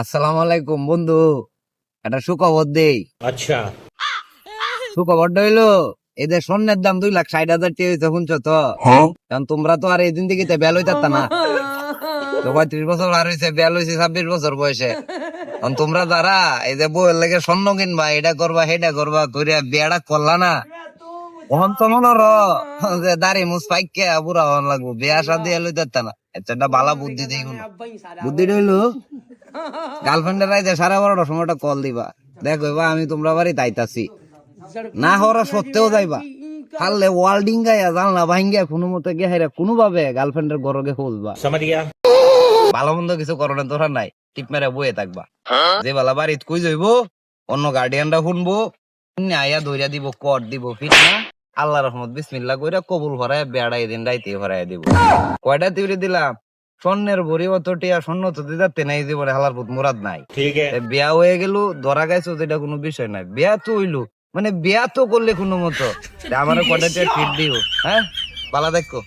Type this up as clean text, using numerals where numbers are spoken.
আসসালামু আলাইকুম বন্ধু, একটা সুখবর দেই। अच्छा। সুখবরটা হইলো এদের স্বর্ণের দাম 2,60,000 টাকা হয়েছে, শুনছো তো? কারণ তোমরা তো আর এই দিন থেকে বেল হইতা না, তো 35 বছর আর হয়েছে, বেল হয়েছে 26 বছর বয়সে। কারণ তোমরা যারা এই যে বউয়ের লেগে স্বর্ণ কিনবা, এটা করবা সেটা করবা করিয়া বিয়াটা করলা না, তখন তো মনে হলো যে দাড়ি মুছ পাইকে বুড়া হন লাগবো, বিয়া শাদি লইতে না। একটা বালা বুদ্ধি দেই, বুদ্ধিটা হইলো গার্লফ্রেন্ডের রাইতে 12:30টার সময়টা কল দিবা, দেখো বা আমি তোমরা বাড়ি তাইতাছি, না হওয়ার সত্ত্বেও যাইবা, পারলে ওয়ার্ল্ডিং গাইয়া জানলা ভাঙ্গিয়া কোনো মতে গেহাইরা কোনো ভাবে গার্লফ্রেন্ডের ঘরকে খুঁজবা। समझ गया। ভালো মন্দ কিছু করণের দরকার নাই, টিপ মেরে বয়ে থাকবা। যে বালা বাড়িত কই যাইব, অন্য গার্ডিয়ানরা শুনবো, আয়া দইরা দিব, কট দিব, ফিট না, আল্লাহ রহমত বিসমিল্লাহ কইরা কবুল ভরায় বেড়াই দিন রাইতে ভরাই দিব। কয়টা তিউরি দিলাম, স্বর্ণের ভরি অতটিয়া স্বর্ণ তো দিতে নাই, জীবনে হালার পুত মুরাদ নাই। ठीक है। বিয়া হয়ে গেল, ধরা গাইছো, যেটা কোনো বিষয় নাই। বিয়া তো হইলো, মানে বিয়া তো করলে কোনো মতো আমার কয়টা ফিট দিও। হ্যাঁ, পালা দেখো।